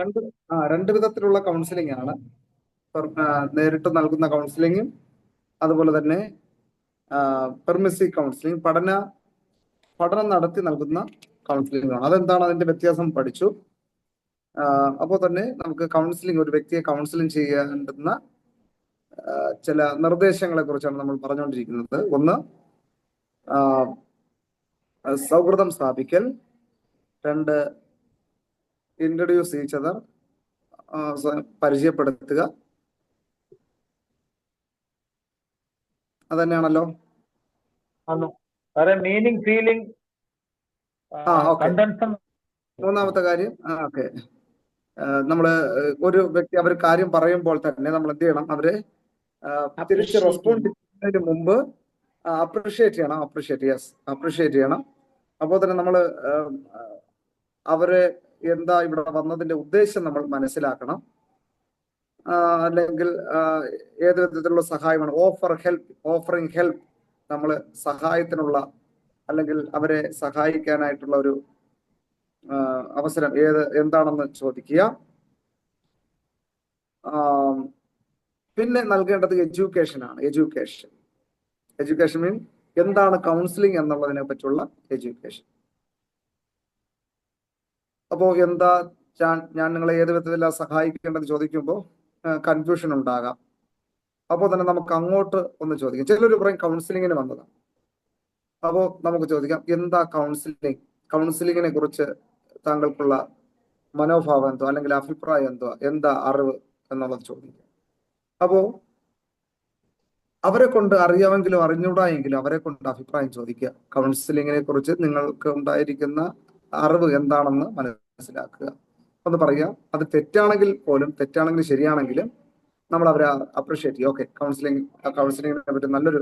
രണ്ട് രണ്ട് വിധത്തിലുള്ള കൗൺസിലിംഗ് ആണ്. നേരിട്ട് നൽകുന്ന കൗൺസിലിങ്ങും അതുപോലെ തന്നെ പെർമിസീവ് കൗൺസിലിംഗ് പഠനം നടത്തി നൽകുന്ന കൗൺസിലിംഗ് ആണ്. അതെന്താണ് അതിന്റെ വ്യത്യാസം പഠിച്ചു. അപ്പോൾ തന്നെ നമുക്ക് കൗൺസിലിംഗ്, ഒരു വ്യക്തിയെ കൗൺസിലിംഗ് ചെയ്യേണ്ടുന്ന ചില നിർദ്ദേശങ്ങളെ കുറിച്ചാണ് നമ്മൾ പറഞ്ഞുകൊണ്ടിരിക്കുന്നത്. ഒന്ന്, സൗഹൃദം സ്ഥാപിക്കൽ. രണ്ട്, ഇൻട്രൊഡ്യൂസ് ഈച്ച് അതർ, പരിചയപ്പെടുത്തുക. അതന്നെയാണല്ലോ. മീനിങ്, ഫീലിംഗ്, മൂന്നാമത്തെ കാര്യം. ഓക്കെ, നമ്മള് ഒരു വ്യക്തി അവർ കാര്യം പറയുമ്പോൾ തന്നെ നമ്മൾ എന്ത് ചെയ്യണം? അവരെ തിരിച്ച് റെസ്പോണ്ട് ചെയ്യുന്നതിന് മുമ്പ് അപ്രിഷിയേറ്റ് ചെയ്യണം. അപ്പോൾ തന്നെ നമ്മൾ അവരെ എന്താ ഇവിടെ വന്നതിന്റെ ഉദ്ദേശം നമ്മൾ മനസ്സിലാക്കണം. അല്ലെങ്കിൽ ഏത് വിധത്തിലുള്ള സഹായമാണ് ഓഫറിങ് ഹെൽപ്പ്, നമ്മൾ സഹായത്തിനുള്ള അല്ലെങ്കിൽ അവരെ സഹായിക്കാനായിട്ടുള്ള ഒരു അവസരം എന്താണെന്ന് ചോദിക്കുക. പിന്നെ നൽകേണ്ടത് എഡ്യൂക്കേഷൻ ആണ്. എഡ്യൂക്കേഷൻ മീൻ എന്താണ് കൗൺസിലിംഗ് എന്നുള്ളതിനെ പറ്റിയുള്ള എഡ്യൂക്കേഷൻ. അപ്പോൾ എന്താ ഞാൻ നിങ്ങളെ ഏത് വിധത്തിലാണ് സഹായിക്കേണ്ടത് ചോദിക്കുമ്പോൾ കൺഫ്യൂഷൻ ഉണ്ടാകാം. അപ്പോൾ തന്നെ നമുക്ക് അങ്ങോട്ട് ഒന്ന് ചോദിക്കാം. ചിലർ പറയും കൗൺസിലിങ്ങിന് വന്നതാണ്. അപ്പോൾ നമുക്ക് ചോദിക്കാം, എന്താ കൗൺസിലിങ്ങിനെ കുറിച്ച് താങ്കൾക്കുള്ള മനോഭാവം എന്തോ, അല്ലെങ്കിൽ അഭിപ്രായം എന്തോ, എന്താ അറിവ് എന്നുള്ളത് ചോദിക്കാം. അപ്പോ അവരെ കൊണ്ട് അറിയാമെങ്കിലും അറിഞ്ഞൂടായെങ്കിലും അവരെ കൊണ്ട് അഭിപ്രായം ചോദിക്കുക. കൗൺസിലിങ്ങിനെ കുറിച്ച് നിങ്ങൾക്ക് ഉണ്ടായിരിക്കുന്ന അറിവ് എന്താണെന്ന് മനസ്സിലാക്കുക. ഒന്ന് പറയുക. അത് തെറ്റാണെങ്കിലും ശരിയാണെങ്കിലും നമ്മൾ അവരെ അപ്രിഷിയേറ്റ് ചെയ്യും. ഓക്കെ, കൗൺസിലിങ്ങിനെ പറ്റി നല്ലൊരു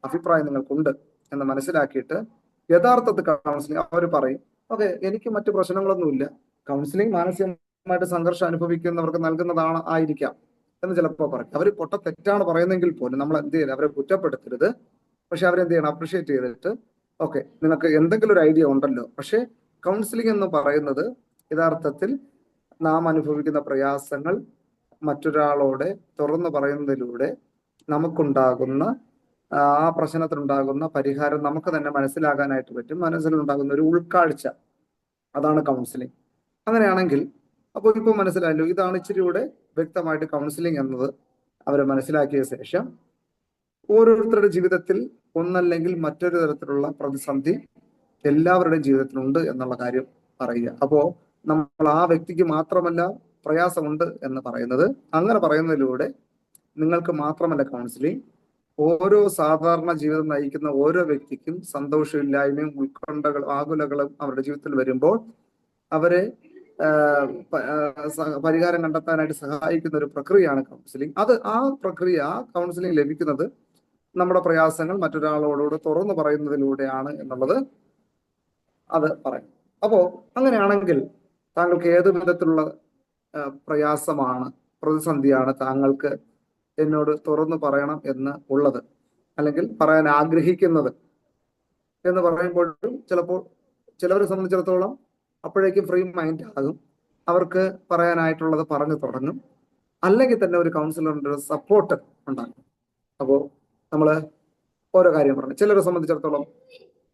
അഭിപ്രായം നിങ്ങൾക്കുണ്ട് എന്ന് മനസ്സിലാക്കിയിട്ട് യഥാർത്ഥത്തിൽ കൗൺസിലിംഗ് അവർ പറയും, ഓക്കെ, എനിക്ക് മറ്റു പ്രശ്നങ്ങളൊന്നുമില്ല. കൗൺസിലിംഗ് മാനസികമായിട്ട് സംഘർഷം അനുഭവിക്കുന്നവർക്ക് ആയിരിക്കാം എന്ന് ചിലപ്പോൾ പറയും. അവർ തെറ്റാണ് പറയുന്നെങ്കിൽ പോലും നമ്മൾ എന്ത് ചെയ്യരുത്, അവരെ കുറ്റപ്പെടുത്തരുത്. പക്ഷെ അവരെന്ത് ചെയ്യണം? അപ്രിഷിയേറ്റ് ചെയ്തിട്ട്, ഓക്കെ, നിങ്ങൾക്ക് എന്തെങ്കിലും ഒരു ഐഡിയ ഉണ്ടല്ലോ. പക്ഷെ കൗൺസിലിംഗ് എന്ന് പറയുന്നത് യഥാർത്ഥത്തിൽ നാം അനുഭവിക്കുന്ന പ്രയാസങ്ങൾ മറ്റൊരാളോട് തുറന്നു പറയുന്നതിലൂടെ നമുക്കുണ്ടാകുന്ന ആ പ്രശ്നത്തിനുണ്ടാകുന്ന പരിഹാരം നമുക്ക് തന്നെ മനസ്സിലാകാനായിട്ട് പറ്റും. മനസ്സിലുണ്ടാകുന്ന ഒരു ഉൾക്കാഴ്ച, അതാണ് കൗൺസിലിംഗ്. അങ്ങനെയാണെങ്കിൽ അപ്പോൾ ഇപ്പോൾ മനസ്സിലായല്ലോ, ഇതാണ് ഇച്ചിരി കൂടെ വ്യക്തമായിട്ട് കൗൺസിലിംഗ് എന്നത് അവരെ മനസ്സിലാക്കിയ ശേഷം ഓരോരുത്തരുടെ ജീവിതത്തിൽ ഒന്നല്ലെങ്കിൽ മറ്റൊരു തരത്തിലുള്ള പ്രതിസന്ധി എല്ലാവരുടെയും ജീവിതത്തിലുണ്ട് എന്നുള്ള കാര്യം പറയുക. അപ്പോ നമ്മൾ ആ വ്യക്തിക്ക് മാത്രമല്ല പ്രയാസമുണ്ട് എന്ന് പറയുന്നത്. അങ്ങനെ പറയുന്നതിലൂടെ നിങ്ങൾക്ക് മാത്രമല്ല കൗൺസിലിംഗ്, ഓരോ സാധാരണ ജീവിതം നയിക്കുന്ന ഓരോ വ്യക്തിക്കും സന്തോഷമില്ലായ്മയും ഉത്കണ്ഠകളും ആകുലകളും അവരുടെ ജീവിതത്തിൽ വരുമ്പോൾ അവരെ പരിഹാരം കണ്ടെത്താനായിട്ട് സഹായിക്കുന്ന ഒരു പ്രക്രിയയാണ് കൗൺസിലിംഗ്. ആ കൗൺസിലിംഗ് ലഭിക്കുന്നത് നമ്മുടെ പ്രയാസങ്ങൾ മറ്റൊരാളോട് തുറന്നു പറയുന്നതിലൂടെയാണ് എന്നുള്ളത് അത് പറയും. അപ്പോ അങ്ങനെയാണെങ്കിൽ താങ്കൾക്ക് ഏത് വിധത്തിലുള്ള പ്രയാസമാണ്, പ്രതിസന്ധിയാണ് താങ്കൾക്ക് എന്നോട് തുറന്നു പറയണം എന്ന് ഉള്ളത്, അല്ലെങ്കിൽ പറയാൻ ആഗ്രഹിക്കുന്നത് എന്ന് പറയുമ്പോഴും ചിലപ്പോൾ ചിലവരെ സംബന്ധിച്ചിടത്തോളം അപ്പോഴേക്കും ഫ്രീ മൈൻഡ് ആകും. അവർക്ക് പറയാനായിട്ടുള്ളത് പറഞ്ഞു തുടങ്ങും. അല്ലെങ്കിൽ തന്നെ ഒരു കൗൺസിലറിന്റെ ഒരു സപ്പോർട്ട് ഉണ്ടാകും. അപ്പോൾ നമ്മൾ ഓരോ കാര്യം പറഞ്ഞു. ചിലരെ സംബന്ധിച്ചിടത്തോളം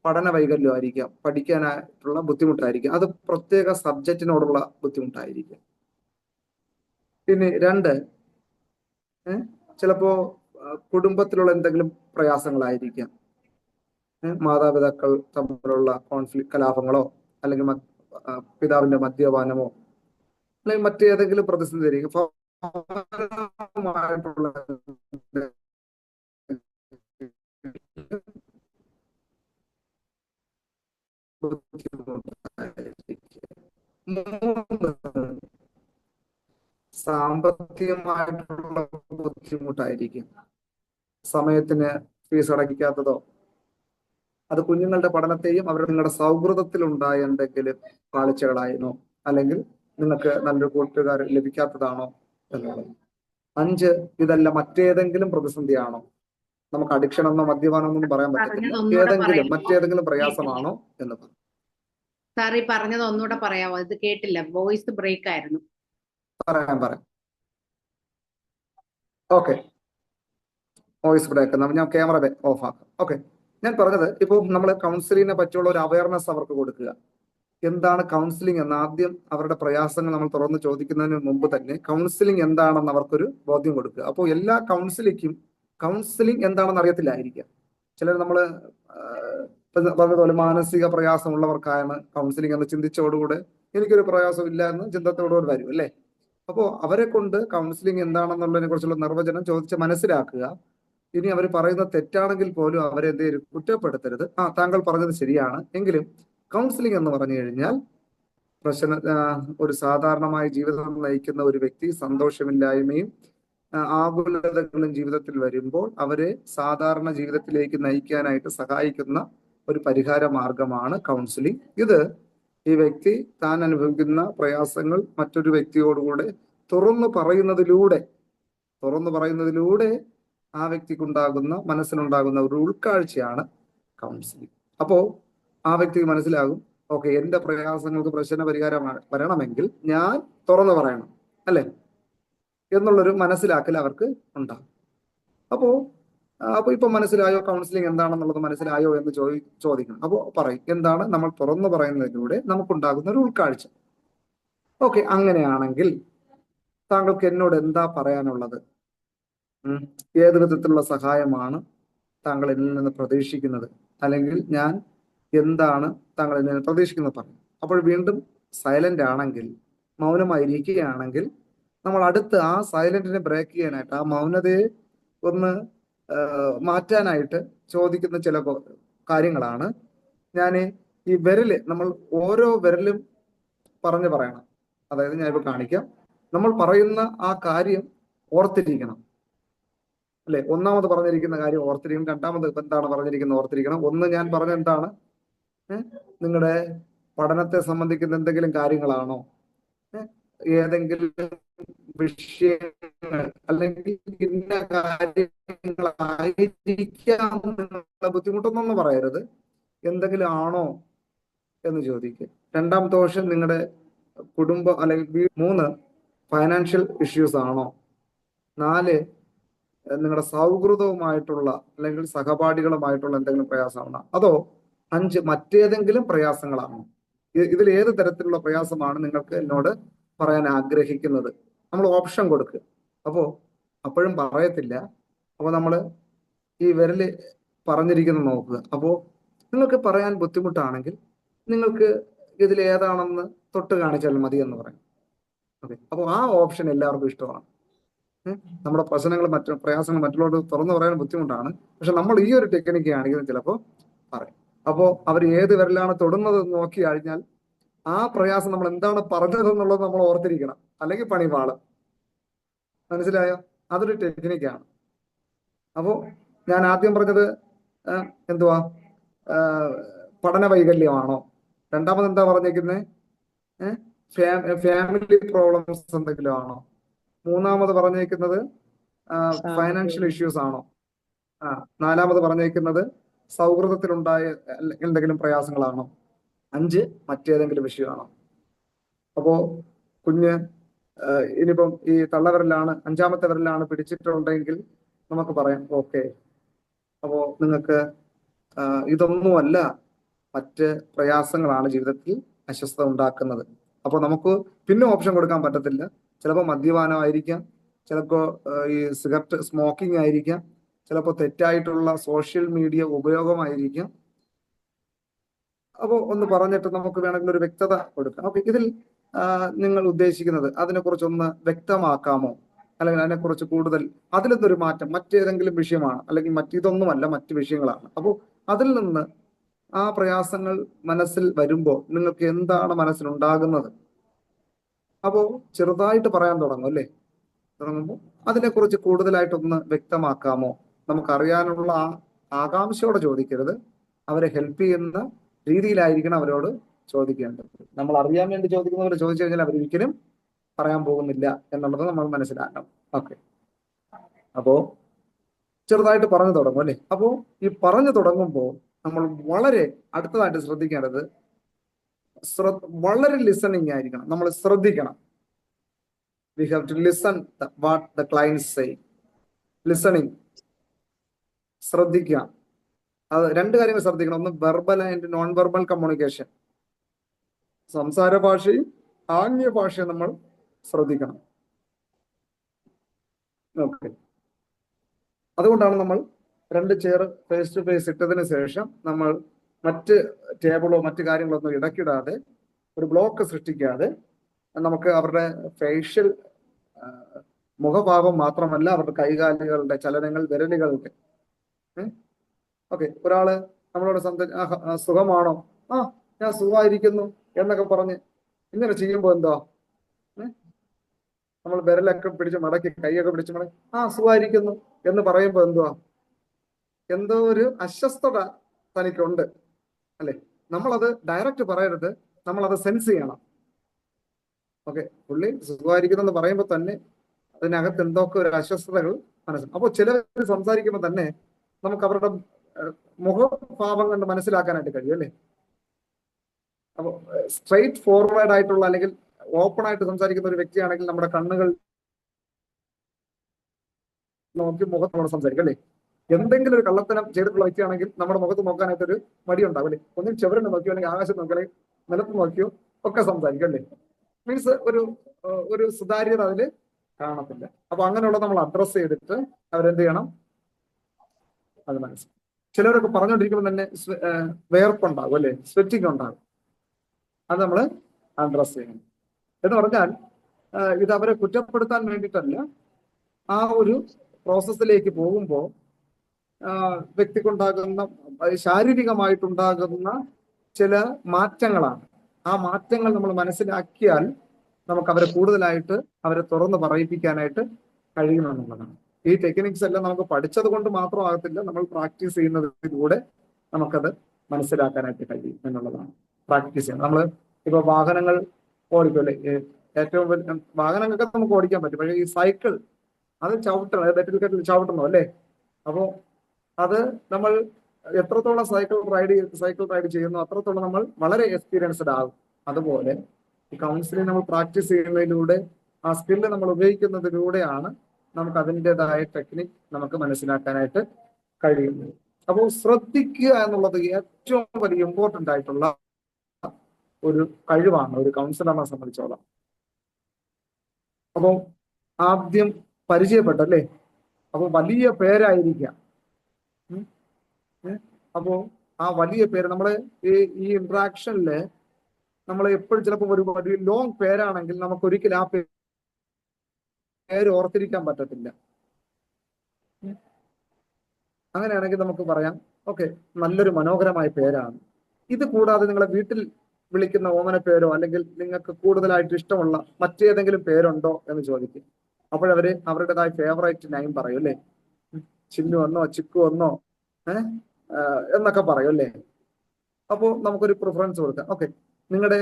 പഠന വൈകല്യമായിരിക്കാം, പഠിക്കാനായിട്ടുള്ള ബുദ്ധിമുട്ടായിരിക്കും, അത് പ്രത്യേക സബ്ജക്റ്റിനോടുള്ള ബുദ്ധിമുട്ടായിരിക്കും. പിന്നെ രണ്ട്, ചിലപ്പോ കുടുംബത്തിലുള്ള എന്തെങ്കിലും പ്രയാസങ്ങളായിരിക്കാം, മാതാപിതാക്കൾ തമ്മിലുള്ള കലാപങ്ങളോ, അല്ലെങ്കിൽ പിതാവിന്റെ മദ്യപാനമോ, അല്ലെങ്കിൽ മറ്റേതെങ്കിലും പ്രതിസന്ധി ആയിരിക്കും. സാമ്പത്തികമായിട്ടുള്ള ബുദ്ധിമുട്ടായിരിക്കും. സമയത്തിന് ഫീസ് അടയ്ക്കാത്തതോ, അത് കുഞ്ഞുങ്ങളുടെ പഠനത്തെയും നിങ്ങളുടെ സൗഹൃദത്തിൽ ഉണ്ടായ എന്തെങ്കിലും പാളിച്ചകളായിരുന്നോ, അല്ലെങ്കിൽ നിങ്ങൾക്ക് നല്ലൊരു കൂട്ടുകാർ ലഭിക്കാത്തതാണോ എന്നുള്ളത്. 5, ഇതല്ല മറ്റേതെങ്കിലും പ്രതിസന്ധിയാണോ? നമുക്ക് അഡിക്ഷൻ എന്നോ മദ്യപാനം എന്നൊന്നും പറയാൻ പറ്റത്തില്ല. മറ്റേതെങ്കിലും പ്രയാസമാണോ എന്ന് പറഞ്ഞു. സാർ ഈ പറഞ്ഞത് ഒന്നുകൂടെ പറയാമോ? ഇത് കേട്ടില്ല, വോയിസ് ബ്രേക്ക് ആയിരുന്നു. പറയാം. Okay, voice break. ഞാൻ ക്യാമറ ഓഫ് ആക്കാം. ഓക്കെ, ഞാൻ പറഞ്ഞത് ഇപ്പോൾ നമ്മൾ കൗൺസിലിങ്ങിനെ പറ്റിയുള്ള ഒരു അവയർനെസ് അവർക്ക് കൊടുക്കുക. എന്താണ് കൗൺസിലിംഗ് എന്ന് ആദ്യം അവരുടെ പ്രയാസങ്ങൾ നമ്മൾ തുറന്ന് ചോദിക്കുന്നതിന് മുമ്പ് തന്നെ കൗൺസിലിംഗ് എന്താണെന്ന് അവർക്കൊരു ബോധ്യം കൊടുക്കുക. അപ്പോൾ എല്ലാ കൗൺസിലിംഗ് എന്താണെന്ന് അറിയത്തില്ലായിരിക്കാം. ചിലർ നമ്മൾ പറഞ്ഞതുപോലെ മാനസിക പ്രയാസമുള്ളവർക്കാണ് കൗൺസിലിംഗ് എന്ന് ചിന്തിച്ചതോടുകൂടെ എനിക്കൊരു പ്രയാസം ഇല്ല എന്ന് ചിന്തത്തോടുകൂടി വരും അല്ലേ. അപ്പോൾ അവരെ കൊണ്ട് കൗൺസിലിംഗ് എന്താണെന്നുള്ളതിനെ കുറിച്ചുള്ള നിർവചനം ചോദിച്ച് മനസ്സിലാക്കുക. ഇനി അവർ പറയുന്നത് തെറ്റാണെങ്കിൽ പോലും അവരെ എന്തെങ്കിലും കുറ്റപ്പെടുത്തരുത്. താങ്കൾ പറഞ്ഞത് ശരിയാണ്, എങ്കിലും കൗൺസിലിംഗ് എന്ന് പറഞ്ഞു കഴിഞ്ഞാൽ ഒരു സാധാരണമായ ജീവിതം നയിക്കുന്ന ഒരു വ്യക്തി സന്തോഷമില്ലായ്മയും ആകുലതകളും ജീവിതത്തിൽ വരുമ്പോൾ അവരെ സാധാരണ ജീവിതത്തിലേക്ക് നയിക്കാനായിട്ട് സഹായിക്കുന്ന ഒരു പരിഹാര മാർഗമാണ് കൗൺസിലിംഗ്. ഇത് ഈ വ്യക്തി താൻ അനുഭവിക്കുന്ന പ്രയാസങ്ങൾ മറ്റൊരു വ്യക്തിയോടുകൂടെ തുറന്നു പറയുന്നതിലൂടെ ആ വ്യക്തിക്കുണ്ടാകുന്ന മനസ്സിനുണ്ടാകുന്ന ഒരു ഉൾക്കാഴ്ചയാണ് കൗൺസിലിംഗ്. അപ്പോ ആ വ്യക്തിക്ക് മനസ്സിലാകും, ഓക്കെ, എന്റെ പ്രയാസങ്ങൾക്ക് പ്രശ്ന പരിഹാരം വരണമെങ്കിൽ ഞാൻ തുറന്നു പറയണം അല്ലെ എന്നുള്ളൊരു മനസ്സിലാക്കൽ അവർക്ക് ഉണ്ടാകും. അപ്പോ ഇപ്പൊ മനസ്സിലായോ കൗൺസിലിംഗ് എന്താണെന്നുള്ളത് മനസ്സിലായോ എന്ന് ചോദിക്കണം. അപ്പോൾ പറയും, എന്താണ് നമ്മൾ തുറന്നു പറയുന്നതിലൂടെ നമുക്കുണ്ടാകുന്ന ഒരു ഉൾക്കാഴ്ച. ഓക്കെ, അങ്ങനെയാണെങ്കിൽ താങ്കൾക്ക് എന്നോട് എന്താ പറയാനുള്ളത്? ഏത് വിധത്തിലുള്ള സഹായമാണ് താങ്കൾ എന്നിൽ നിന്ന് പ്രതീക്ഷിക്കുന്നത്? അല്ലെങ്കിൽ ഞാൻ എന്താണ് താങ്കൾ എന്നിൽ നിന്ന് പ്രതീക്ഷിക്കുന്നത് പറഞ്ഞു. അപ്പോൾ വീണ്ടും സൈലന്റ് ആണെങ്കിൽ, മൗനമായിരിക്കുകയാണെങ്കിൽ, നമ്മൾ അടുത്ത് ആ സൈലന്റിനെ ബ്രേക്ക് ചെയ്യാനായിട്ട്, ആ മൗനതയെ ഒന്ന് മാറ്റാനായിട്ട് ചോദിക്കുന്ന ചില കാര്യങ്ങളാണ്. ഞാൻ ഈ നമ്മൾ ഓരോ വിരലും പറയണം. അതായത് ഞാനിപ്പോൾ കാണിക്കാം. നമ്മൾ പറയുന്ന ആ കാര്യം ഓർത്തിരിക്കണം അല്ലെ. ഒന്നാമത് പറഞ്ഞിരിക്കുന്ന കാര്യം ഓർത്തിരിക്കണം. രണ്ടാമത് എന്താണ് പറഞ്ഞിരിക്കുന്നത് ഓർത്തിരിക്കണം. ഒന്ന് ഞാൻ പറഞ്ഞ എന്താണ്, നിങ്ങളുടെ പഠനത്തെ സംബന്ധിക്കുന്ന എന്തെങ്കിലും കാര്യങ്ങളാണോ, ഏതെങ്കിലും വിഷയങ്ങൾ അല്ലെങ്കിൽ ഇന്ന കാര്യങ്ങളായിരിക്കാം ബുദ്ധിമുട്ടൊന്നും പറയരുത്. എന്തെങ്കിലും ആണോ എന്ന് ചോദിക്കുക. രണ്ടാമത്തെ ഓപ്ഷൻ നിങ്ങളുടെ കുടുംബം അല്ലെങ്കിൽ 3 ഫൈനാൻഷ്യൽ ഇഷ്യൂസ് ആണോ. 4 നിങ്ങളുടെ സൗഹൃദവുമായിട്ടുള്ള അല്ലെങ്കിൽ സഹപാഠികളുമായിട്ടുള്ള എന്തെങ്കിലും പ്രയാസമാണോ. അതോ 5 മറ്റേതെങ്കിലും പ്രയാസങ്ങളാണോ. ഇതിൽ ഏത് തരത്തിലുള്ള പ്രയാസമാണ് നിങ്ങൾക്ക് എന്നോട് പറയാൻ ആഗ്രഹിക്കുന്നത്. നമ്മൾ ഓപ്ഷൻ കൊടുക്കുക. അപ്പോഴും പറയത്തില്ല. അപ്പോൾ നമ്മൾ ഈ വിരല് പറഞ്ഞിരിക്കുന്നത് നോക്കുക. അപ്പോൾ നിങ്ങൾക്ക് പറയാൻ ബുദ്ധിമുട്ടാണെങ്കിൽ നിങ്ങൾക്ക് ഇതിൽ ഏതാണെന്ന് തൊട്ട് കാണിച്ചാൽ മതി എന്ന് പറയും. ഓക്കെ, അപ്പോൾ ആ ഓപ്ഷൻ എല്ലാവർക്കും ഇഷ്ടമാണ്. നമ്മുടെ പ്രയാസങ്ങൾ മറ്റുള്ളവരോട് തുറന്നു പറയാൻ ബുദ്ധിമുട്ടാണ്. പക്ഷെ നമ്മൾ ഈ ഒരു ടെക്നിക്ക് ആണെങ്കിൽ ചിലപ്പോൾ പറയും. അപ്പോൾ അവർ ഏത് വിരലാണ് തൊടുന്നത് നോക്കി കഴിഞ്ഞാൽ ആ പ്രയാസം നമ്മൾ എന്താണ് പറഞ്ഞതെന്നുള്ളത് നമ്മൾ ഓർത്തിരിക്കണം, അല്ലെങ്കിൽ പണി പാളും. മനസ്സിലായോ? അതൊരു ടെക്നിക്കാണ്. അപ്പോൾ ഞാൻ ആദ്യം പറഞ്ഞത് എന്തുവാ, പഠന വൈകല്യമാണോ. രണ്ടാമത് എന്താ പറഞ്ഞേക്കുന്നത്, ഫാമിലി പ്രോബ്ലംസ് എന്തെങ്കിലും ആണോ. മൂന്നാമത് പറഞ്ഞേക്കുന്നത് ഫൈനാൻഷ്യൽ ഇഷ്യൂസ് ആണോ. നാലാമത് പറഞ്ഞേക്കുന്നത് സൗഹൃദത്തിലുണ്ടായ എന്തെങ്കിലും പ്രയാസങ്ങളാണോ. 5 മറ്റേതെങ്കിലും വിഷയമാണോ. അപ്പോ കുഞ്ഞ് ഇനിയിപ്പം ഈ തള്ളവിരലാണ്, 5ാമത്തെ വിരലാണ് പിടിച്ചിട്ടുണ്ടെങ്കിൽ നമുക്ക് പറയാം, ഓക്കെ, അപ്പോ നിങ്ങൾക്ക് ഇതൊന്നുമല്ല, മറ്റ് പ്രയാസങ്ങളാണ് ജീവിതത്തിൽ അസ്വസ്ഥത ഉണ്ടാക്കുന്നത്. അപ്പോൾ നമുക്ക് പിന്നെ ഓപ്ഷൻ കൊടുക്കാൻ പറ്റത്തില്ല. ചിലപ്പോൾ മദ്യപാനമായിരിക്കാം, ചിലപ്പോൾ ഈ സിഗരറ്റ് സ്മോക്കിംഗ് ആയിരിക്കാം, ചിലപ്പോൾ തെറ്റായിട്ടുള്ള സോഷ്യൽ മീഡിയ ഉപയോഗമായിരിക്കാം. അപ്പോൾ ഒന്ന് പറഞ്ഞിട്ട് നമുക്ക് വേണമെങ്കിൽ ഒരു വ്യക്തത കൊടുക്കാം. ഓക്കെ, ഇതിൽ നിങ്ങൾ ഉദ്ദേശിക്കുന്നത് അതിനെക്കുറിച്ചൊന്ന് വ്യക്തമാക്കാമോ, അല്ലെങ്കിൽ അതിനെക്കുറിച്ച് കൂടുതൽ അതിലൊന്നൊരു മാറ്റം മറ്റേതെങ്കിലും വിഷയമാണ്, അല്ലെങ്കിൽ ഇതൊന്നുമല്ല മറ്റു വിഷയങ്ങളാണ്. അപ്പോൾ അതിൽ നിന്ന് ആ പ്രയാസങ്ങൾ മനസ്സിൽ വരുമ്പോൾ നിങ്ങൾക്ക് എന്താണ് മനസ്സിലുണ്ടാകുന്നത്. അപ്പോൾ ചെറുതായിട്ട് പറയാൻ തുടങ്ങും അല്ലേ. തുടങ്ങുമ്പോൾ അതിനെക്കുറിച്ച് കൂടുതലായിട്ടൊന്ന് വ്യക്തമാക്കാമോ. നമുക്കറിയാനുള്ള ആ ആകാംക്ഷയോടെ ചോദിക്കരുത്, അവരെ ഹെൽപ്പ് ചെയ്യുന്ന രീതിയിലായിരിക്കണം അവരോട് ചോദിക്കേണ്ടത്. നമ്മൾ അറിയാൻ വേണ്ടി ചോദിക്കുന്നവർ ചോദിച്ചു കഴിഞ്ഞാൽ അവരൊരിക്കലും പറയാൻ പോകുന്നില്ല എന്നുള്ളത് നമ്മൾ മനസ്സിലാക്കണം. ഓക്കെ, അപ്പോ ചെറുതായിട്ട് പറഞ്ഞു തുടങ്ങും അല്ലേ. അപ്പോ ഈ പറഞ്ഞു തുടങ്ങുമ്പോൾ നമ്മൾ വളരെ അടുത്തതായിട്ട് ശ്രദ്ധിക്കേണ്ടത് വളരെ ലിസണിങ് ആയിരിക്കണം. നമ്മൾ ശ്രദ്ധിക്കണം. We have to listen what the client say. Listening, ശ്രദ്ധിക്കുക. അത് രണ്ട് കാര്യങ്ങൾ ശ്രദ്ധിക്കണം. ഒന്ന് verbal and non verbal communication. സംസാര ഭാഷയും ആംഗ്യ ഭാഷയും നമ്മൾ ശ്രദ്ധിക്കണം. ഓക്കെ, അതുകൊണ്ടാണ് നമ്മൾ 2 ചെയർ ഫേസ് ടു ഫേസ് ഇട്ടതിന് ശേഷം നമ്മൾ മറ്റ് ടേബിളോ മറ്റു കാര്യങ്ങളോ ഒന്നും ഇടയ്ക്കിടാതെ, ഒരു ബ്ലോക്ക് സൃഷ്ടിക്കാതെ, നമുക്ക് അവരുടെ ഫേഷ്യൽ മുഖഭാവം മാത്രമല്ല അവരുടെ കൈകാലുകളുടെ ചലനങ്ങൾ, വിരലുകളുടെ ഓക്കെ. ഒരാള് നമ്മളോട് സുഖമാണോ, ആ ഞാൻ സുഖമായിരിക്കുന്നു എന്നൊക്കെ പറഞ്ഞ് ഇങ്ങനെ ചെയ്യുമ്പോൾ എന്താ, നമ്മൾ വിരലൊക്കെ പിടിച്ച് മടക്കി, കൈയൊക്കെ പിടിച്ച് മടക്കി ആ സുഖമായിരിക്കുന്നു എന്ന് പറയുമ്പോൾ എന്തുവാ, എന്തോ ഒരു അസ്വസ്ഥത തനിക്കുണ്ട് അല്ലെ. നമ്മളത് ഡയറക്റ്റ് പറയരുത്, നമ്മളത് സെൻസ് ചെയ്യണം. ഓക്കെ, പുള്ളി സുഖമായിരിക്കുന്നു എന്ന് പറയുമ്പോൾ തന്നെ അതിനകത്ത് എന്തൊക്കെ ഒരു അസ്വസ്ഥതകൾ മനസ്സിലാക്കും. അപ്പോൾ ചിലർ സംസാരിക്കുമ്പോൾ തന്നെ നമുക്ക് അവരുടെ മുഖഭാവം കണ്ട് മനസ്സിലാക്കാനായിട്ട് കഴിയും അല്ലേ. അപ്പോൾ സ്ട്രെയിറ്റ് ഫോർവേഡ് ആയിട്ടുള്ള അല്ലെങ്കിൽ ഓപ്പൺ ആയിട്ട് സംസാരിക്കുന്ന ഒരു വ്യക്തിയാണെങ്കിൽ നമ്മുടെ കണ്ണുകൾ നോക്കി മുഖത്തോടെ സംസാരിക്കും അല്ലേ. എന്തെങ്കിലും ഒരു കള്ളത്തരം ചെയ്തിട്ടുള്ള വ്യക്തിയാണെങ്കിൽ നമ്മുടെ മുഖത്ത് നോക്കാനായിട്ട് ഒരു മടി ഉണ്ടാവും അല്ലേ. ഒന്നും ചെവരിന് നോക്കിയോ അല്ലെങ്കിൽ ആകാശം നോക്കിയോ അല്ലെങ്കിൽ നിലത്ത് നോക്കിയോ ഒക്കെ സംസാരിക്കും അല്ലേ. മീൻസ് ഒരു സുതാര്യത അതിൽ കാണത്തില്ല. അപ്പൊ അങ്ങനെയുള്ള നമ്മൾ അഡ്രസ് ചെയ്തിട്ട് അവരെന്ത് ചെയ്യണം, അത് മനസ്സിലാക്കും. ചിലവരൊക്കെ പറഞ്ഞുകൊണ്ടിരിക്കുമ്പോൾ തന്നെ വേർപ്പുണ്ടാകും അല്ലെ, സ്വെറ്റിംഗ് ഉണ്ടാകും. അത് നമ്മൾ അഡ്രസ് ചെയ്യണം. എന്ന് പറഞ്ഞാൽ ഇത് അവരെ കുറ്റപ്പെടുത്താൻ വേണ്ടിയിട്ടല്ല, ആ ഒരു പ്രോസസ്സിലേക്ക് പോകുമ്പോൾ വ്യക്തിക്കുണ്ടാകുന്ന ശാരീരികമായിട്ടുണ്ടാകുന്ന ചില മാറ്റങ്ങളാണ്. ആ മാറ്റങ്ങൾ നമ്മൾ മനസ്സിലാക്കിയാൽ നമുക്ക് അവരെ കൂടുതലായിട്ട് അവരെ തുറന്ന് പറയിപ്പിക്കാനായിട്ട് കഴിയുമെന്നുള്ളതാണ്. ഈ ടെക്നിക്സ് എല്ലാം നമുക്ക് പഠിച്ചത് കൊണ്ട് മാത്രമാകത്തില്ല, നമ്മൾ പ്രാക്ടീസ് ചെയ്യുന്നതിലൂടെ നമുക്കത് മനസ്സിലാക്കാനായിട്ട് കഴിയും എന്നുള്ളതാണ്. പ്രാക്ടീസ് ചെയ്യണം. നമ്മൾ ഇപ്പൊ വാഹനങ്ങൾ ഓടിക്കും അല്ലെ, ഏറ്റവും വലിയ വാഹനങ്ങളൊക്കെ നമുക്ക് ഓടിക്കാൻ പറ്റും. പക്ഷേ ഈ സൈക്കിൾ അത് ചവിട്ടണം, ചവിട്ടണം അല്ലേ. അപ്പോൾ അത് നമ്മൾ എത്രത്തോളം സൈക്കിൾ റൈഡ് ചെയ്യുന്നു അത്രത്തോളം നമ്മൾ വളരെ എക്സ്പീരിയൻസ്ഡ് ആകും. അതുപോലെ ഈ കൗൺസിലിംഗ് നമ്മൾ പ്രാക്ടീസ് ചെയ്യുന്നതിലൂടെ, ആ സ്കില്ല് നമ്മൾ ഉപയോഗിക്കുന്നതിലൂടെയാണ് നമുക്ക് അതിൻ്റെതായ ടെക്നിക് നമുക്ക് മനസ്സിലാക്കാനായിട്ട് കഴിയുന്നത്. അപ്പോൾ ശ്രദ്ധിക്കുക എന്നുള്ളത് ഏറ്റവും വലിയ ഇമ്പോർട്ടൻ്റ് ആയിട്ടുള്ള ഒരു കഴിവാണ് ഒരു കൗൺസിലറിനെ സംബന്ധിച്ചോളം. അപ്പോൾ ആദ്യം പരിചയപ്പെട്ടല്ലേ, അപ്പോൾ വലിയ പേരായിരിക്കാം. അപ്പോ ആ വലിയ പേര് നമ്മള് ഈ ഇന്ററാക്ഷനില് നമ്മൾ എപ്പോഴും ചിലപ്പോൾ ഒരു ലോങ് പേരാണെങ്കിൽ നമുക്ക് ഒരിക്കലും ആ പേര് ഓർത്തിരിക്കാൻ പറ്റത്തില്ല. അങ്ങനെയാണെങ്കിൽ നമുക്ക് പറയാം ഓക്കെ, നല്ലൊരു മനോഹരമായ പേരാണ്. ഇത് കൂടാതെ നിങ്ങളെ വീട്ടിൽ വിളിക്കുന്ന ഓമന പേരോ അല്ലെങ്കിൽ നിങ്ങൾക്ക് കൂടുതലായിട്ട് ഇഷ്ടമുള്ള മറ്റേതെങ്കിലും പേരുണ്ടോ എന്ന് ചോദിക്കും. അപ്പോഴവര് അവരുടേതായ ഫേവറേറ്റ് നെയിം പറയും അല്ലേ. ചിന്നു എന്നോ ചിക്കു എന്നോ എന്നൊക്കെ പറയും അല്ലേ. അപ്പോൾ നമുക്കൊരു പ്രിഫറൻസ് കൊടുക്കാം. ഓക്കെ, നിങ്ങളുടെ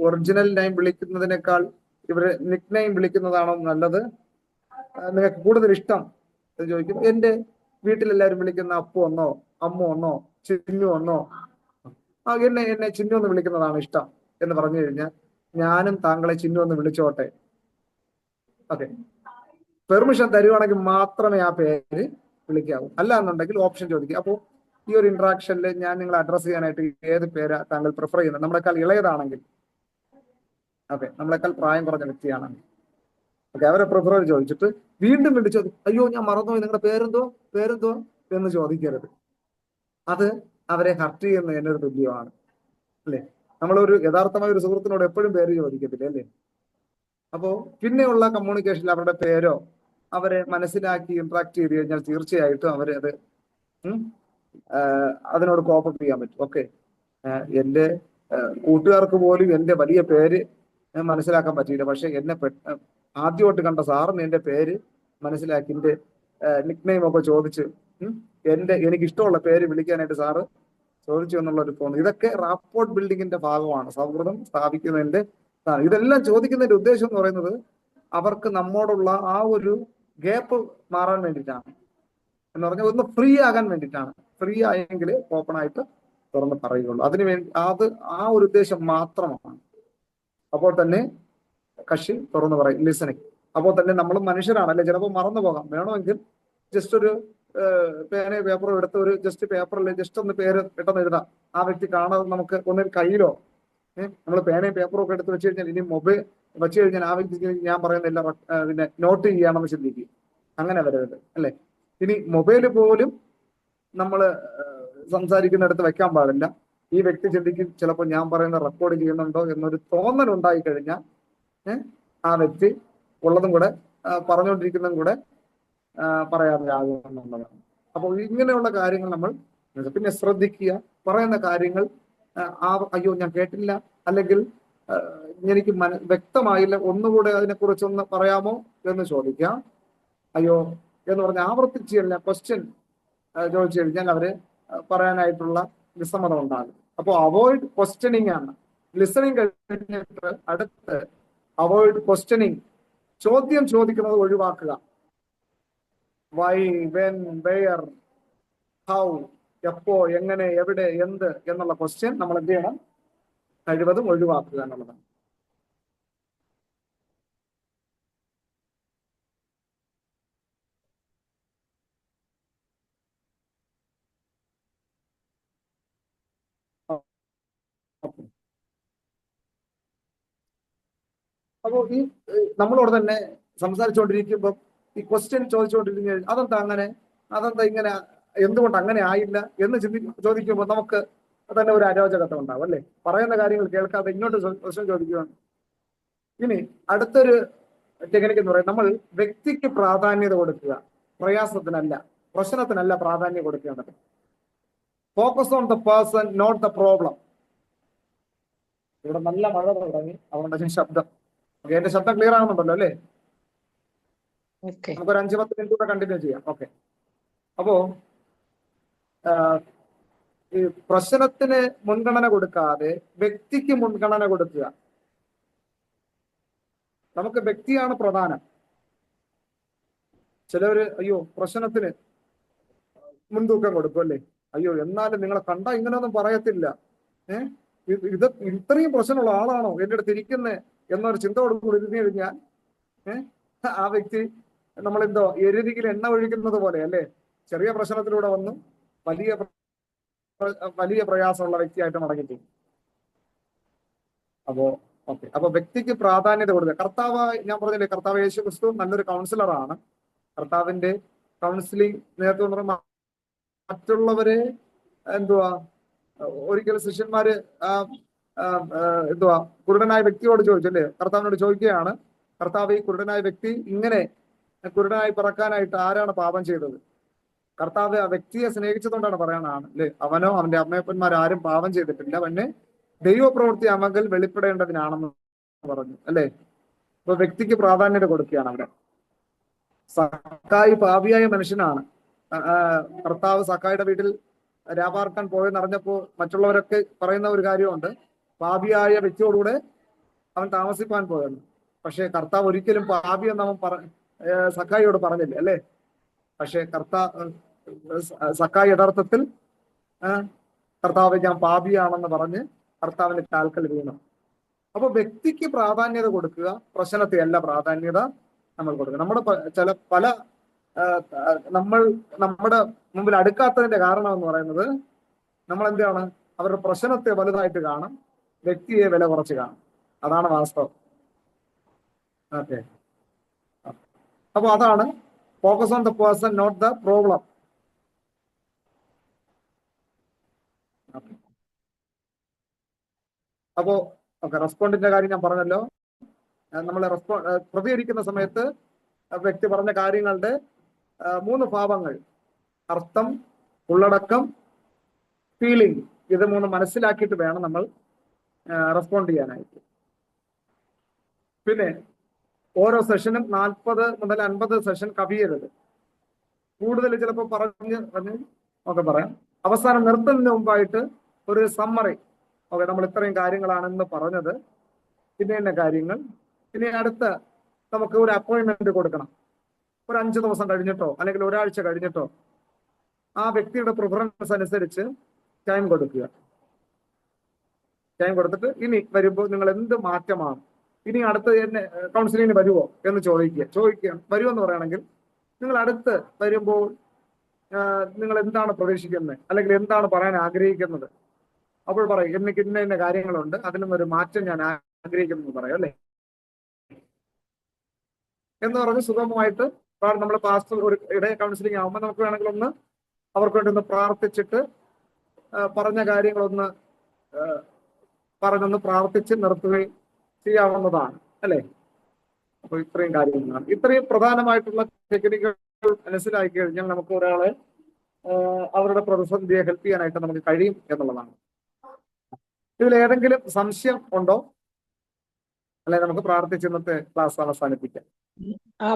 ഒറിജിനൽ നെയിം വിളിക്കുന്നതിനേക്കാൾ ഇവര് നിക് നെയിം വിളിക്കുന്നതാണോ നല്ലത്, നിങ്ങൾക്ക് കൂടുതൽ ഇഷ്ടം എന്ന് ചോദിക്കും. എന്റെ വീട്ടിലെല്ലാവരും വിളിക്കുന്ന അപ്പു എന്നോ അമ്മു എന്നോ ചിന്നു എന്നോ, എന്നെ ചിന്നു എന്ന് വിളിക്കുന്നതാണ് ഇഷ്ടം എന്ന് പറഞ്ഞു കഴിഞ്ഞാൽ ഞാനും താങ്കളെ ചിന്നു എന്ന് വിളിച്ചോട്ടെ. ഓക്കെ, പെർമിഷൻ തരുവാണെങ്കിൽ മാത്രമേ ആ പേര് വിളിക്കാവൂ, അല്ല എന്നുണ്ടെങ്കിൽ ഓപ്ഷൻ ചോദിക്കുക. അപ്പോൾ ഈ ഒരു ഇന്ററാക്ഷനിൽ ഞാൻ നിങ്ങളെ അഡ്രസ് ചെയ്യാനായിട്ട് ഏത് പേരാ താങ്കൾ പ്രിഫർ ചെയ്യുന്നത്? നമ്മളെക്കാൾ ഇളയതാണെങ്കിൽ, ഓക്കെ, നമ്മളെക്കാൾ പ്രായം കുറഞ്ഞ വ്യക്തിയാണെങ്കിൽ, ഓക്കെ, അവരെ പ്രിഫർ ചോദിച്ചിട്ട് വീണ്ടും വിളിച്ചു അയ്യോ ഞാൻ മറന്നുപോയി നിങ്ങളുടെ പേരെന്തോ എന്ന് ചോദിക്കരുത്. അത് അവരെ ഹർട്ട് ചെയ്യുന്നതിന് ഒരു തുല്യമാണ് അല്ലേ. നമ്മളൊരു യഥാർത്ഥമായ ഒരു സുഹൃത്തിനോട് എപ്പോഴും പേര് ചോദിക്കത്തില്ല അല്ലേ. അപ്പോ പിന്നെയുള്ള കമ്മ്യൂണിക്കേഷനിൽ അവരുടെ പേരോ അവരെ മനസ്സിലാക്കി ഇന്ററാക്ട് ചെയ്ത് കഴിഞ്ഞാൽ തീർച്ചയായിട്ടും അവരെ അതിനോട് കോപ്പപ്പ് ചെയ്യാൻ പറ്റും. ഓക്കെ, എന്റെ കൂട്ടുകാർക്ക് പോലും എന്റെ വലിയ പേര് മനസ്സിലാക്കാൻ പറ്റിയില്ല, പക്ഷെ എന്നെ ആദ്യമായിട്ട് കണ്ട സാറിന് എന്റെ പേര് മനസ്സിലാക്കി എന്റെ നിക് നെയിം ഒക്കെ ചോദിച്ച് എനിക്ക് ഇഷ്ടമുള്ള പേര് വിളിക്കാനായിട്ട് സാറ് ചോദിച്ചു എന്നുള്ള ഒരു തോന്നുന്നു. ഇതൊക്കെ റാപ്പോർട്ട് ബിൽഡിങ്ങിന്റെ ഭാഗമാണ്, സൗഹൃദം സ്ഥാപിക്കുന്നതിന്റെ. ഇതെല്ലാം ചോദിക്കുന്നതിന്റെ ഉദ്ദേശം എന്ന് പറയുന്നത് അവർക്ക് നമ്മോടുള്ള ആ ഒരു ഗ്യാപ്പ് മാറാൻ വേണ്ടിയിട്ടാണ്, എന്ന് പറഞ്ഞാൽ ഒന്ന് ഫ്രീ ആകാൻ വേണ്ടിയിട്ടാണ്. ഫ്രീ ആയെങ്കിൽ ഓപ്പൺ ആയിട്ട് തുറന്ന് പറയുകയുള്ളൂ. അതിനുവേണ്ടി ആ ഒരു ഉദ്ദേശം മാത്രമാണ്. അപ്പോൾ തന്നെ കക്ഷി തുറന്നു പറയും, ലിസണിങ്. അപ്പോൾ തന്നെ നമ്മളും മനുഷ്യരാണല്ലേ, ചിലപ്പോൾ മറന്നു പോകാം. വേണമെങ്കിൽ ജസ്റ്റ് ഒരു പേനയോ പേപ്പറോ എടുത്ത് ഒരു ജസ്റ്റ് പേപ്പറിൽ ജസ്റ്റ് ഒന്ന് പേര് പെട്ടെന്ന് എഴുതാം. ആ വ്യക്തി കാണാതെ നമുക്ക് ഒന്നൊരു കയ്യിലോ നമ്മൾ പേനയും പേപ്പറും ഒക്കെ എടുത്ത് വെച്ച് കഴിഞ്ഞാൽ, ഇനി മൊബൈൽ വെച്ച് കഴിഞ്ഞാൽ ആ വ്യക്തിക്ക് ഞാൻ പറയുന്നില്ല പിന്നെ നോട്ട് ചെയ്യണമെന്ന് ചിന്തിക്കും. അങ്ങനെ വരരുത് അല്ലെ. ഇനി മൊബൈല് പോലും നമ്മൾ സംസാരിക്കുന്നിടത്ത് വെക്കാൻ പാടില്ല. ഈ വ്യക്തി ചിന്തിക്കും ചിലപ്പോൾ ഞാൻ പറയുന്ന റെക്കോർഡ് ചെയ്യുന്നുണ്ടോ എന്നൊരു തോന്നൽ ഉണ്ടായി കഴിഞ്ഞാൽ ആ വ്യക്തി ഉള്ളതും കൂടെ പറഞ്ഞുകൊണ്ടിരിക്കുന്നതും കൂടെ പറയാതെ ആകുമെന്നുള്ളതാണ്. അപ്പോൾ ഇങ്ങനെയുള്ള കാര്യങ്ങൾ നമ്മൾ പിന്നെ ശ്രദ്ധിക്കുക. പറയുന്ന കാര്യങ്ങൾ അയ്യോ ഞാൻ കേട്ടില്ല, അല്ലെങ്കിൽ എനിക്ക് വ്യക്തമായില്ല, ഒന്നുകൂടെ അതിനെക്കുറിച്ചൊന്ന് പറയാമോ എന്ന് ചോദിക്കാം. അയ്യോ എന്ന് പറഞ്ഞ് ആവർത്തിച്ച് കഴിഞ്ഞാൽ ക്വസ്റ്റ്യൻ ചോദിച്ചു കഴിഞ്ഞാൽ അവര് പറയാനായിട്ടുള്ള വിസമ്മതം ഉണ്ടാകും. അപ്പോൾ അവോയ്ഡ് ക്വസ്റ്റ്യനിങ് ആണ്. ലിസണിങ് കഴിഞ്ഞിട്ട് അടുത്ത് അവോയ്ഡ് ക്വസ്റ്റ്യനിങ്, ചോദ്യം ചോദിക്കുന്നത് ഒഴിവാക്കുക. വൈ, വെൻ, വെയർ, ഹൗ, എപ്പോ, എങ്ങനെ, എവിടെ, എന്ത് എന്നുള്ള ക്വസ്റ്റ്യൻ നമ്മൾ എന്ത് ചെയ്യണം, കഴിവതും ഒഴിവാക്കുക എന്നുള്ളതാണ്. അപ്പോൾ ഈ നമ്മളോട് തന്നെ സംസാരിച്ചുകൊണ്ടിരിക്കുമ്പോൾ ഈ ക്വസ്റ്റ്യൻ ചോദിച്ചുകൊണ്ടിരിക്കുന്ന അതെന്താ ഇങ്ങനെ, എന്തുകൊണ്ട് അങ്ങനെ ആയില്ല എന്ന് ചോദിക്കുമ്പോൾ നമുക്ക് തന്നെ ഒരു അരോചകത ഉണ്ടാവും അല്ലെ. പറയുന്ന കാര്യങ്ങൾ കേൾക്കാതെ ഇങ്ങോട്ട് ക്വസ്റ്റ്യൻ ചോദിക്കുകയാണ്. ഇനി അടുത്തൊരു ടെക്നിക്ക് എന്ന് പറയുന്നത്, നമ്മൾ വ്യക്തിക്ക് പ്രാധാന്യത കൊടുക്കുക, പ്രയാസത്തിനല്ല, പ്രശ്നത്തിനല്ല പ്രാധാന്യം കൊടുക്കേണ്ടത്. Focus on the person, not the problem. ഇവിടെ നല്ല മഴ തുടങ്ങി, അതുകൊണ്ട് ശബ്ദം എന്റെ ശബ്ദം ക്ലിയർ ആകുന്നുണ്ടല്ലോ അല്ലേ? നമുക്കൊരു 5-10 മിനിറ്റ് കൂടെ കണ്ടിന്യൂ ചെയ്യാം. ഓക്കെ. അപ്പോ ഈ പ്രശ്നത്തിന് മുൻഗണന കൊടുക്കാതെ വ്യക്തിക്ക് മുൻഗണന കൊടുക്കുക. നമുക്ക് വ്യക്തിയാണ് പ്രധാനം. ചിലവര് അയ്യോ പ്രശ്നത്തിന് മുൻതൂക്കം കൊടുക്കും അല്ലേ. അയ്യോ എന്നാലും നിങ്ങളെ കണ്ടാ ഇങ്ങനെയൊന്നും പറയത്തില്ല, ഇത് ഇത്രയും പ്രശ്നമുള്ള ആളാണോ എൻ്റെ അടുത്ത് ഇരിക്കുന്നത് എന്നൊരു ചിന്തയോട് കൂടി ഇരുന്ന് കഴിഞ്ഞാൽ ആ വ്യക്തി നമ്മളെന്തോ എരുതിയിൽ എണ്ണ ഒഴിക്കുന്നത് പോലെ അല്ലേ, ചെറിയ പ്രശ്നത്തിലൂടെ വന്നു വലിയ പ്രയാസമുള്ള വ്യക്തിയായിട്ട് മടങ്ങിപ്പോയി. അപ്പോ വ്യക്തിക്ക് പ്രാധാന്യത കൊടുക്കുക. കർത്താവ്, ഞാൻ പറഞ്ഞില്ലേ, കർത്താവ് യേശു ക്രിസ്തു നല്ലൊരു കൗൺസിലറാണ്. കർത്താവിന്റെ കൗൺസിലിംഗ് നേതൃത്വം മറ്റുള്ളവരെ ഒരിക്കൽ ശിഷ്യന്മാര് കുരുടനായ വ്യക്തിയോട് ചോദിച്ചു അല്ലേ, കർത്താവിനോട് ചോദിക്കുകയാണ്, കർത്താവ് ഈ കുരുടനായ വ്യക്തി ഇങ്ങനെ കുരുടനായി പറക്കാനായിട്ട് ആരാണ് പാപം ചെയ്തത്? കർത്താവ് ആ വ്യക്തിയെ സ്നേഹിച്ചതുകൊണ്ടാണ് പറയാനാണ് അല്ലെ, അവനോ അവന്റെ അമ്മയപ്പന്മാരും പാപം ചെയ്തിട്ടില്ല, അവനെ ദൈവപ്രവൃത്തി അവങ്കൽ വെളിപ്പെടേണ്ടതിനാണെന്ന് പറഞ്ഞു അല്ലെ. അപ്പൊ വ്യക്തിക്ക് പ്രാധാന്യത കൊടുക്കുകയാണ് അവിടെ. സക്കായി പാപിയായ മനുഷ്യനാണ്. കർത്താവ് സക്കായിയുടെ വീട്ടിൽ രാപാർക്കാൻ പോയെന്ന് അറിഞ്ഞപ്പോ മറ്റുള്ളവരൊക്കെ പറയുന്ന ഒരു കാര്യമുണ്ട്, പാപിയായ വ്യക്തിയോടുകൂടെ അവൻ താമസിക്കാൻ പോയെന്ന്. പക്ഷെ കർത്താവ് ഒരിക്കലും പാപി എന്ന് അവൻ സക്കായിയോട് പറഞ്ഞില്ല അല്ലെ. പക്ഷെ സക്കായി യഥാർത്ഥത്തിൽ കർത്താവ് ഞാൻ പാപിയാണെന്ന് പറഞ്ഞ് കർത്താവിന്റെ കാൽക്കൽ വീണു. അപ്പൊ വ്യക്തിക്ക് പ്രാധാന്യത കൊടുക്കുക, പ്രശ്നത്തെ അല്ല പ്രാധാന്യത നമ്മൾ കൊടുക്കുക. നമ്മൾ നമ്മുടെ മുമ്പിൽ അടുക്കാത്തതിന്റെ കാരണം എന്ന് പറയുന്നത്, നമ്മൾ എന്താണ്, അവരുടെ പ്രശ്നത്തെ വലുതായിട്ട് കാണും, വ്യക്തിയെ വില കുറച്ച് കാണും. അതാണ് വാസ്തവം. ഓക്കെ. അപ്പൊ അതാണ് focus on the person, not the problem. അപ്പോ റെസ്പോണ്ടിന്റെ കാര്യം ഞാൻ പറഞ്ഞല്ലോ. നമ്മൾ പ്രതികരിക്കുന്ന സമയത്ത് വ്യക്തി പറഞ്ഞ കാര്യങ്ങളുടെ 3 ഭാവങ്ങൾ, അർത്ഥം, ഉള്ളടക്കം, ഫീലിംഗ്, ഇത് 3 മനസ്സിലാക്കിയിട്ട് വേണം നമ്മൾ റെസ്പോണ്ട് ചെയ്യാനായിട്ട്. പിന്നെ ഓരോ സെഷനും 40 മുതൽ 50 സെഷൻ കവിയരുത്. കൂടുതൽ ചിലപ്പോൾ പറഞ്ഞ് ഒക്കെ പറയാം. അവസാനം നിർത്തുന്നതിന് മുമ്പായിട്ട് ഒരു സമ്മറി, ഓക്കെ നമ്മൾ ഇത്രയും കാര്യങ്ങളാണെന്ന് പറഞ്ഞത്, പിന്നെ കാര്യങ്ങൾ, ഇനി അടുത്ത നമുക്ക് ഒരു അപ്പോയിന്റ്മെന്റ് കൊടുക്കണം. ഒരു 5 ദിവസം കഴിഞ്ഞിട്ടോ അല്ലെങ്കിൽ ഒരാഴ്ച കഴിഞ്ഞിട്ടോ ആ വ്യക്തിയുടെ പ്രിഫറൻസ് അനുസരിച്ച് ടൈം കൊടുക്കുക. ടൈം കൊടുത്തിട്ട് ഇനി വരുമ്പോൾ നിങ്ങൾ എന്ത് മാറ്റമാണ് ഇനി അടുത്ത് എന്നെ കൗൺസിലിങ്ങിന് വരുമോ എന്ന് ചോദിക്കുക വരുമോ എന്ന് പറയുകയാണെങ്കിൽ നിങ്ങൾ അടുത്ത് വരുമ്പോൾ നിങ്ങൾ എന്താണ് പ്രതീക്ഷിക്കുന്നത്, അല്ലെങ്കിൽ എന്താണ് പറയാൻ ആഗ്രഹിക്കുന്നത്? അപ്പോൾ പറയും എനിക്ക് ഇന്ന ഇന്ന കാര്യങ്ങളുണ്ട്, അതിനൊന്നൊരു മാറ്റം ഞാൻ ആഗ്രഹിക്കുന്നു പറയാം അല്ലേ എന്ന് പറഞ്ഞ് സുഗമമായിട്ട് നമ്മൾ പാസ്റ്റർ ഒരു ഇടയ കൗൺസിലിംഗ് ആകുമ്പോൾ നമുക്ക് വേണമെങ്കിൽ ഒന്ന് അവർക്ക് വേണ്ടി ഒന്ന് പ്രാർത്ഥിച്ചിട്ട് പറഞ്ഞ കാര്യങ്ങളൊന്ന് പറഞ്ഞൊന്ന് പ്രാർത്ഥിച്ച് നിർത്തുകയും ചെയ്യാവുന്നതാണ് അല്ലേ. അപ്പൊ ഇത്രയും കാര്യങ്ങളാണ്, ഇത്രയും പ്രധാനമായിട്ടുള്ള ടെക്നിക്കുകൾ മനസ്സിലാക്കി കഴിഞ്ഞാൽ നമുക്ക് ഒരാളെ അവരുടെ പ്രതിസന്ധിയെ ഹെൽപ്പ് ചെയ്യാനായിട്ട് നമുക്ക് കഴിയും എന്നുള്ളതാണ്. ഇതിൽ ഏതെങ്കിലും സംശയം ഉണ്ടോ? അല്ലെ നമുക്ക് പ്രാർത്ഥിച്ച് ഇന്നത്തെ ക്ലാസ് അവസാനിപ്പിക്കാം.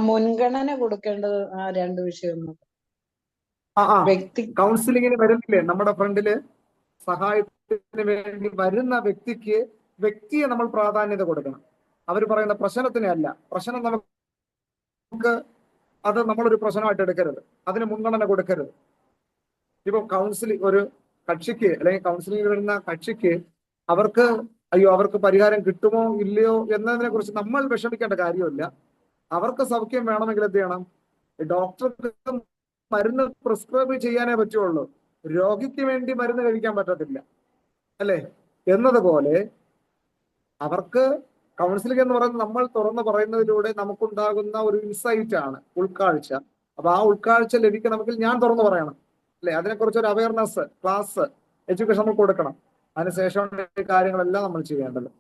മുൻഗണന കൊടുക്കേണ്ടത് ആ രണ്ട് വിഷയം കൗൺസിലിങ്ങിന് വരുന്നില്ലേ നമ്മുടെ ഫ്രണ്ടില് സഹായത്തിന് വേണ്ടി വരുന്ന വ്യക്തിയെ നമ്മൾ പ്രാധാന്യത കൊടുക്കണം. അവർ പറയുന്ന പ്രശ്നത്തിന് അല്ല. പ്രശ്നം നമുക്ക് അത് നമ്മളൊരു പ്രശ്നമായിട്ട് എടുക്കരുത്, അതിന് മുൻഗണന കൊടുക്കരുത്. ഇപ്പൊ കൗൺസിലിംഗ് ഒരു കക്ഷിക്ക് അല്ലെങ്കിൽ കൗൺസിലിംഗ് വരുന്ന കക്ഷിക്ക് അവർക്ക് പരിഹാരം കിട്ടുമോ ഇല്ലയോ എന്നതിനെ കുറിച്ച് നമ്മൾ വിഷമിക്കേണ്ട കാര്യമില്ല. അവർക്ക് സൗഖ്യം വേണമെങ്കിൽ എന്ത് ചെയ്യണം? ഡോക്ടർക്ക് മരുന്ന് പ്രിസ്ക്രൈബ് ചെയ്യാനേ പറ്റുള്ളൂ, രോഗിക്ക് വേണ്ടി മരുന്ന് കഴിക്കാൻ പറ്റത്തില്ല അല്ലേ. എന്നതുപോലെ അവർക്ക് കൗൺസിലിംഗ് എന്ന് പറയുന്നത് നമ്മൾ തുറന്നു പറയുന്നതിലൂടെ നമുക്കുണ്ടാകുന്ന ഒരു ഇൻസൈറ്റ് ആണ്, ഉൾക്കാഴ്ച. അപ്പൊ ആ ഉൾക്കാഴ്ച ലഭിക്കണമെങ്കിൽ ഞാൻ തുറന്നു പറയണം അല്ലെ. അതിനെക്കുറിച്ച് ഒരു അവയർനെസ് ക്ലാസ് എഡ്യൂക്കേഷൻ നമ്മൾ കൊടുക്കണം. അതിനുശേഷം കാര്യങ്ങളെല്ലാം നമ്മൾ ചെയ്യേണ്ടത്.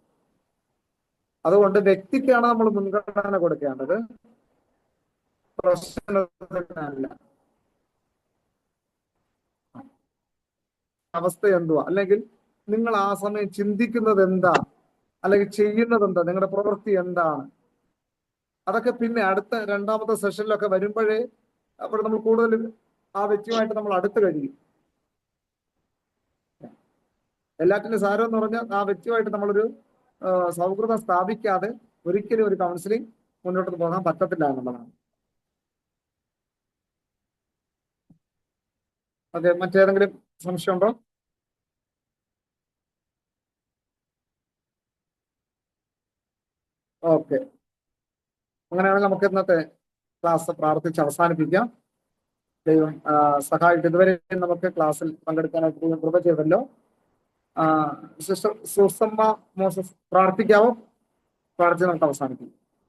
അതുകൊണ്ട് വ്യക്തിക്കാണ് നമ്മൾ മുൻഗണന കൊടുക്കേണ്ടത്, പ്രശ്നത്തിനല്ല. അവസ്ഥ എന്തുവാ, അല്ലെങ്കിൽ നിങ്ങൾ ആ സമയം ചിന്തിക്കുന്നത് എന്താ, അല്ലെങ്കിൽ ചെയ്യുന്നത് എന്താ, നിങ്ങളുടെ പ്രവൃത്തി എന്താണ്, അതൊക്കെ പിന്നെ അടുത്ത രണ്ടാമത്തെ സെഷനിലൊക്കെ വരുമ്പോഴേ അപ്പോൾ നമ്മൾ കൂടുതൽ ആ വ്യക്തിയുമായിട്ട് നമ്മൾ അടുത്ത് കഴിയും. എല്ലാറ്റിനും സാരം എന്ന് പറഞ്ഞാൽ ആ വ്യക്തിയുമായിട്ട് നമ്മളൊരു സൗഹൃദം സ്ഥാപിക്കാതെ ഒരിക്കലും ഒരു കൗൺസിലിംഗ് മുന്നോട്ട് പോകാൻ പറ്റത്തില്ല എന്നുള്ളതാണ്. അതെ, മറ്റേതെങ്കിലും സംശയമുണ്ടോ? ഓക്കെ, അങ്ങനെയാണെങ്കിൽ നമുക്ക് ഇന്നത്തെ ക്ലാസ് പ്രാർത്ഥിച്ച് അവസാനിപ്പിക്കാം. ദൈവം സഹായിട്ട് ഇതുവരെ നമുക്ക് ക്ലാസ്സിൽ പങ്കെടുക്കാനായിട്ട് കൃപ ചെയ്തല്ലോ. സിസ്റ്റർ സുസമ്മ മോസസ് പ്രാർത്ഥിക്കാവോ? പ്രാർത്ഥിച്ച് നമുക്ക് അവസാനിപ്പിക്കും.